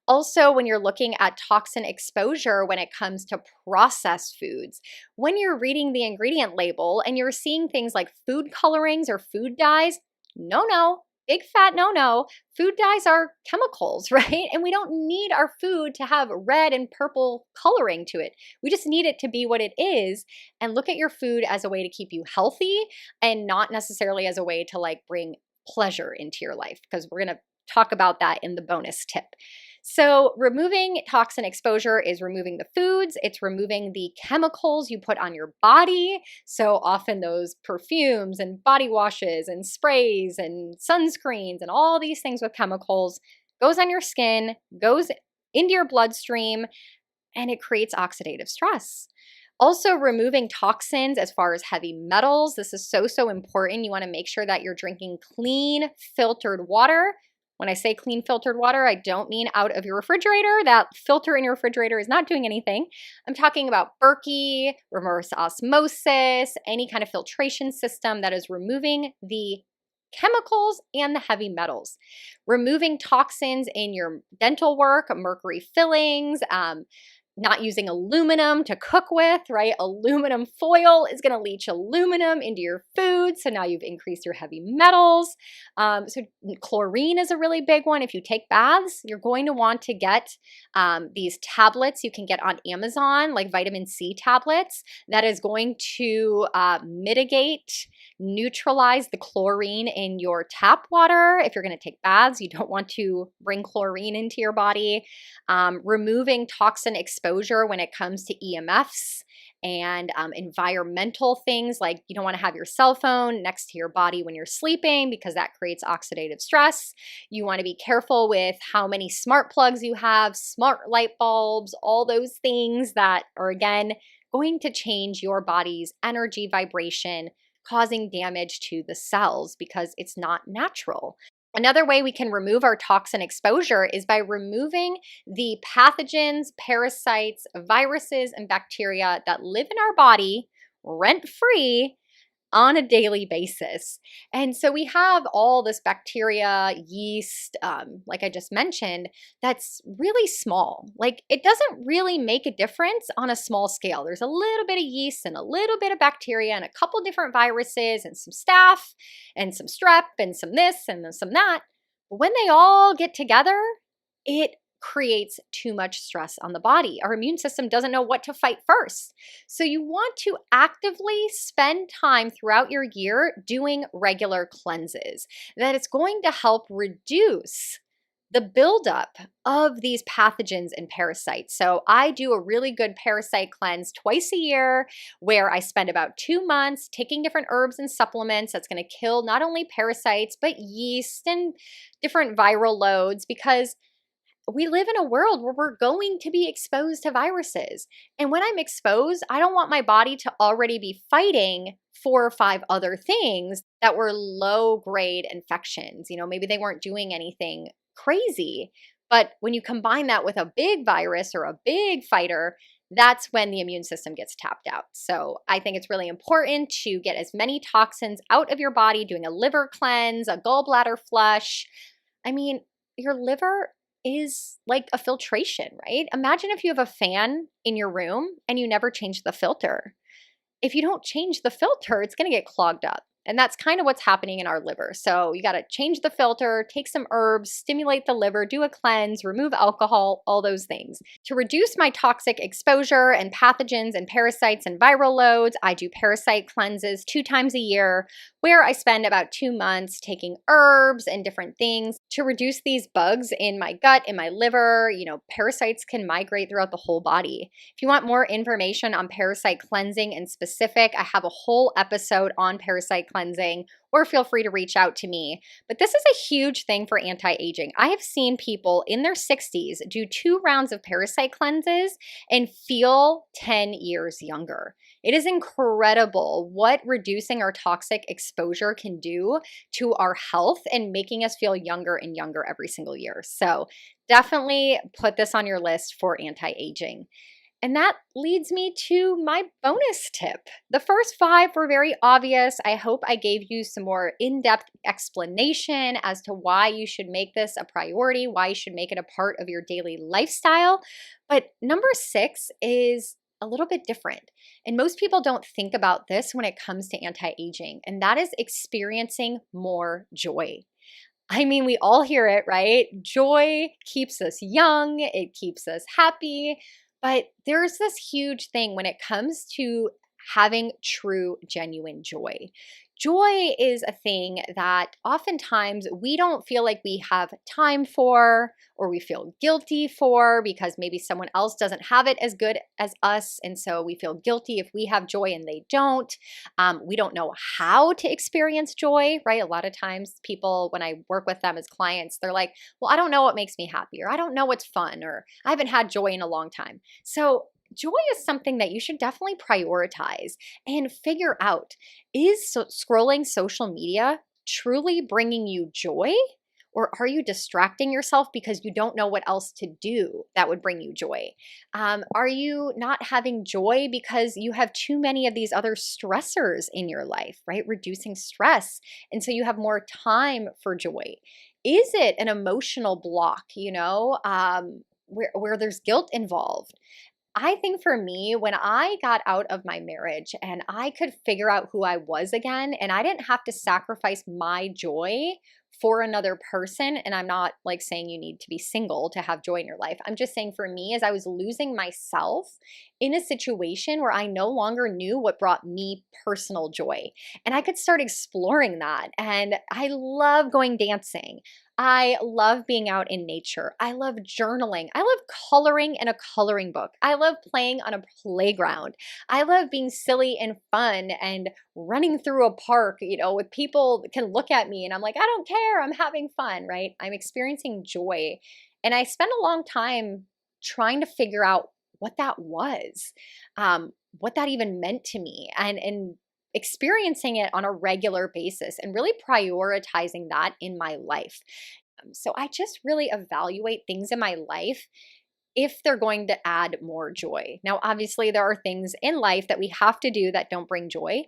Also, when you're looking at toxin exposure when it comes to processed foods, when you're reading the ingredient label and you're seeing things like food colorings or food dyes, no. Big fat no. Food dyes are chemicals, right? And we don't need our food to have red and purple coloring to it. We just need it to be what it is. And look at your food as a way to keep you healthy and not necessarily as a way to like bring pleasure into your life, because we're going to talk about that in the bonus tip. So removing toxin exposure is removing the foods, it's removing the chemicals you put on your body. So often those perfumes and body washes and sprays and sunscreens and all these things with chemicals goes on your skin, goes into your bloodstream, and it creates oxidative stress. Also removing toxins as far as heavy metals. This is so important. You want to make sure that you're drinking clean, filtered water. When I say clean filtered water, I don't mean out of your refrigerator. That filter in your refrigerator is not doing anything. I'm talking about Berkey, reverse osmosis, any kind of filtration system that is removing the chemicals and the heavy metals. Removing toxins in your dental work, mercury fillings, not using aluminum to cook with, right? Aluminum foil is going to leach aluminum into your food. So now you've increased your heavy metals. So chlorine is a really big one. If you take baths, you're going to want to get these tablets you can get on Amazon, like vitamin C tablets, that is going to mitigate, neutralize the chlorine in your tap water. If you're going to take baths, you don't want to bring chlorine into your body. Removing toxin exposure when it comes to EMFs and environmental things, like you don't want to have your cell phone next to your body when you're sleeping because that creates oxidative stress. You want to be careful with how many smart plugs you have, smart light bulbs, all those things that are, again, going to change your body's energy vibration, causing damage to the cells because it's not natural. Another way we can remove our toxin exposure is by removing the pathogens, parasites, viruses, and bacteria that live in our body rent free on a daily basis. And so we have all this bacteria, yeast, like I just mentioned, that's really small. Like it doesn't really make a difference on a small scale. There's a little bit of yeast and a little bit of bacteria and a couple different viruses and some staph and some strep and some this and then some that. But when they all get together, it creates too much stress on the body. Our immune system doesn't know what to fight first. So you want to actively spend time throughout your year doing regular cleanses. That it's going to help reduce the buildup of these pathogens and parasites. So I do a really good parasite cleanse twice a year where I spend about 2 months taking different herbs and supplements that's going to kill not only parasites, but yeast and different viral loads, because we live in a world where we're going to be exposed to viruses. And when I'm exposed, I don't want my body to already be fighting 4 or 5 other things that were low grade infections. You know, maybe they weren't doing anything crazy. But when you combine that with a big virus or a big fighter, that's when the immune system gets tapped out. So I think it's really important to get as many toxins out of your body, doing a liver cleanse, a gallbladder flush. I mean, your liver is like a filtration, right? Imagine if you have a fan in your room and you never change the filter. If you don't change the filter, it's going to get clogged up. And that's kind of what's happening in our liver. So you got to change the filter, take some herbs, stimulate the liver, do a cleanse, remove alcohol, all those things. To reduce my toxic exposure and pathogens and parasites and viral loads, I do parasite cleanses 2 times a year where I spend about 2 months taking herbs and different things to reduce these bugs in my gut, in my liver. You know, parasites can migrate throughout the whole body. If you want more information on parasite cleansing in specific, I have a whole episode on parasite cleansing, or feel free to reach out to me. But this is a huge thing for anti-aging. I have seen people in their 60s do 2 rounds of parasite cleanses and feel 10 years younger. It is incredible what reducing our toxic exposure can do to our health and making us feel younger and younger every single year. So definitely put this on your list for anti-aging. And that leads me to my bonus tip. The first 5 were very obvious. I hope I gave you some more in-depth explanation as to why you should make this a priority, why you should make it a part of your daily lifestyle. But number 6 is a little bit different. And most people don't think about this when it comes to anti-aging, and that is experiencing more joy. I mean, we all hear it, right? Joy keeps us young, it keeps us happy. But there's this huge thing when it comes to having true, genuine joy. Joy is a thing that oftentimes we don't feel like we have time for, or we feel guilty for because maybe someone else doesn't have it as good as us. And so we feel guilty if we have joy and they don't. We don't know how to experience joy, right? A lot of times people, when I work with them as clients, they're like, well, I don't know what makes me happy, or I don't know what's fun, or I haven't had joy in a long time. So joy is something that you should definitely prioritize and figure out. Is scrolling social media truly bringing you joy? Or are you distracting yourself because you don't know what else to do that would bring you joy? Are you not having joy because you have too many of these other stressors in your life, right? Reducing stress. And so you have more time for joy. Is it an emotional block, where there's guilt involved? I think for me, when I got out of my marriage and I could figure out who I was again, and I didn't have to sacrifice my joy for another person, and I'm not like saying you need to be single to have joy in your life. I'm just saying for me, as I was losing myself in a situation where I no longer knew what brought me personal joy. And I could start exploring that. And I love going dancing. I love being out in nature. I love journaling. I love coloring in a coloring book. I love playing on a playground. I love being silly and fun and running through a park, with people that can look at me and I'm like, I don't care. I'm having fun, right? I'm experiencing joy. And I spent a long time trying to figure out what that was, what that even meant to me, and experiencing it on a regular basis and really prioritizing that in my life. So I just really evaluate things in my life if they're going to add more joy. Now, obviously, there are things in life that we have to do that don't bring joy,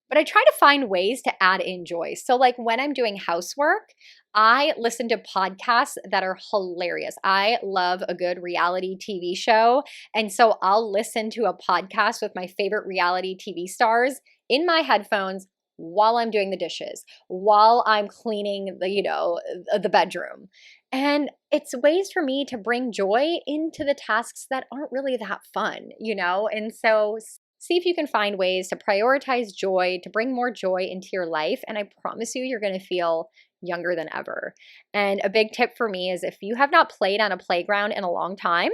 but I try to find ways to add in joy. So, like when I'm doing housework, I listen to podcasts that are hilarious. I love a good reality TV show. And so I'll listen to a podcast with my favorite reality TV stars in my headphones while I'm doing the dishes, while I'm cleaning the bedroom. And it's ways for me to bring joy into the tasks that aren't really that fun. And so see if you can find ways to prioritize joy, to bring more joy into your life. And I promise you, you're going to feel younger than ever. And a big tip for me is if you have not played on a playground in a long time,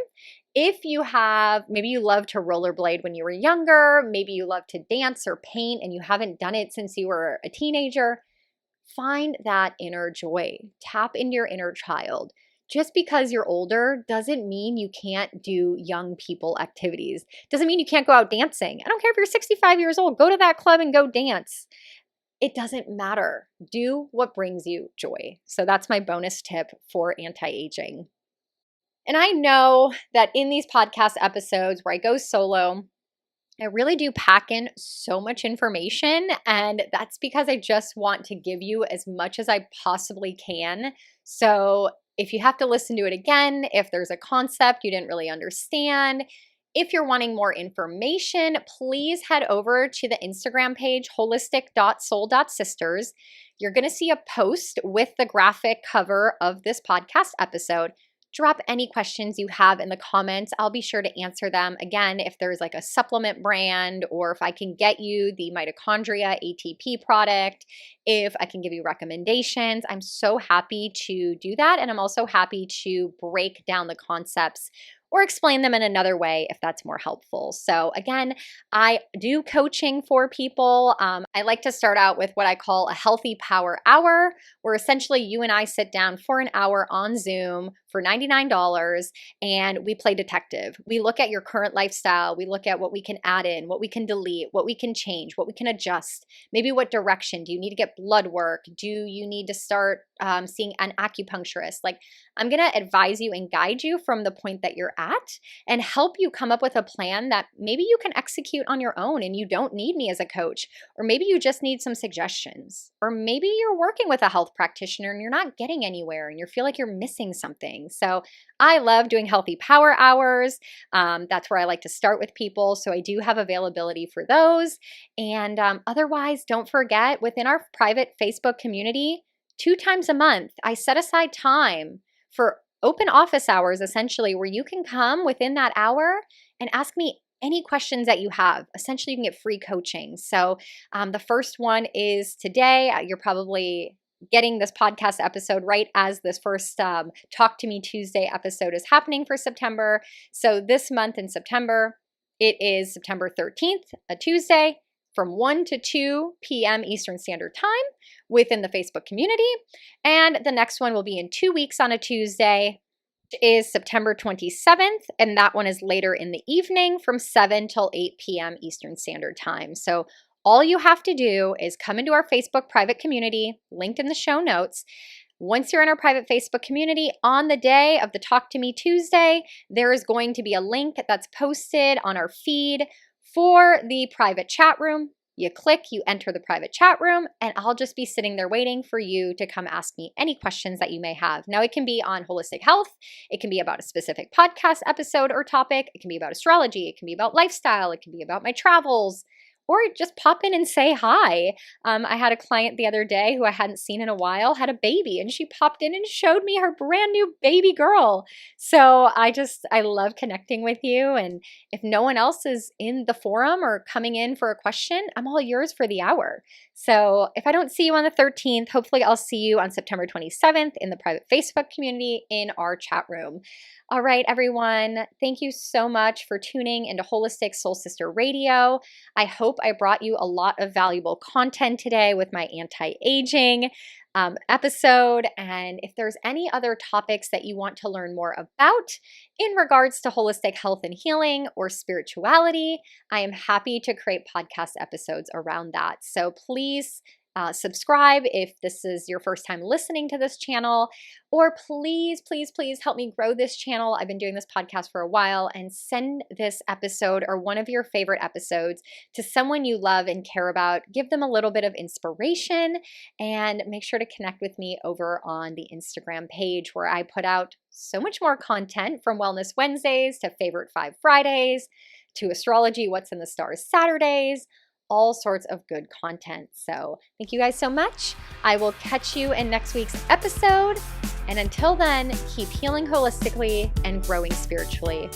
if you have, maybe you loved to rollerblade when you were younger, maybe you love to dance or paint and you haven't done it since you were a teenager, find that inner joy. Tap into your inner child. Just because you're older doesn't mean you can't do young people activities. Doesn't mean you can't go out dancing. I don't care if you're 65 years old, go to that club and go dance. It doesn't matter. Do what brings you joy. So that's my bonus tip for anti-aging. And I know that in these podcast episodes where I go solo, I really do pack in so much information, and that's because I just want to give you as much as I possibly can. So if you have to listen to it again, if there's a concept you didn't really understand, if you're wanting more information, please head over to the Instagram page, holistic.soul.sisters. You're going to see a post with the graphic cover of this podcast episode. Drop any questions you have in the comments. I'll be sure to answer them. Again, if there's like a supplement brand, or if I can get you the mitochondria ATP product, if I can give you recommendations, I'm so happy to do that. And I'm also happy to break down the concepts or explain them in another way if that's more helpful. So again, I do coaching for people. I like to start out with what I call a healthy power hour, where essentially you and I sit down for an hour on Zoom for $99 and we play detective. We look at your current lifestyle. We look at what we can add in, what we can delete, what we can change, what we can adjust. Maybe what direction do you need to get blood work? Do you need to start seeing an acupuncturist? Like, I'm going to advise you and guide you from the point that you're at and help you come up with a plan that maybe you can execute on your own and you don't need me as a coach. Or maybe you just need some suggestions. Or maybe you're working with a health practitioner and you're not getting anywhere and you feel like you're missing something. So I love doing healthy power hours. That's where I like to start with people. So I do have availability for those. And otherwise, don't forget, within our private Facebook community, 2 times a month, I set aside time for open office hours, essentially, where you can come within that hour and ask me any questions that you have. Essentially, you can get free coaching. So the first one is today. You're probably getting this podcast episode right as this first Talk to Me Tuesday episode is happening for September. So this month in September, it is September 13th, a Tuesday, from 1 to 2 p.m. Eastern Standard Time within the Facebook community. And the next one will be in 2 weeks on a Tuesday, which is September 27th. And that one is later in the evening from 7 till 8 p.m. Eastern Standard Time. So all you have to do is come into our Facebook private community, linked in the show notes. Once you're in our private Facebook community, on the day of the Talk to Me Tuesday, there is going to be a link that's posted on our feed for the private chat room. You click, you enter the private chat room, and I'll just be sitting there waiting for you to come ask me any questions that you may have. Now, it can be on holistic health. It can be about a specific podcast episode or topic. It can be about astrology. It can be about lifestyle. It can be about my travels. Or just pop in and say hi. I had a client the other day who I hadn't seen in a while, had a baby, and she popped in and showed me her brand new baby girl. So I love connecting with you. And if no one else is in the forum or coming in for a question, I'm all yours for the hour. So if I don't see you on the 13th, hopefully I'll see you on September 27th in the private Facebook community in our chat room. All right, everyone. Thank you so much for tuning into Holistic Soul Sister Radio. I hope hope I brought you a lot of valuable content today with my anti-aging episode. And if there's any other topics that you want to learn more about in regards to holistic health and healing or spirituality, I am happy to create podcast episodes around that. So please subscribe if this is your first time listening to this channel, or please help me grow this channel. I've been doing this podcast for a while, and send this episode or one of your favorite episodes to someone you love and care about. Give them a little bit of inspiration, and make sure to connect with me over on the Instagram page, where I put out so much more content, from Wellness Wednesdays to Favorite 5 Fridays to Astrology What's in the Stars Saturdays. All sorts of good content. So thank you guys so much. I will catch you in next week's episode. And until then, keep healing holistically and growing spiritually.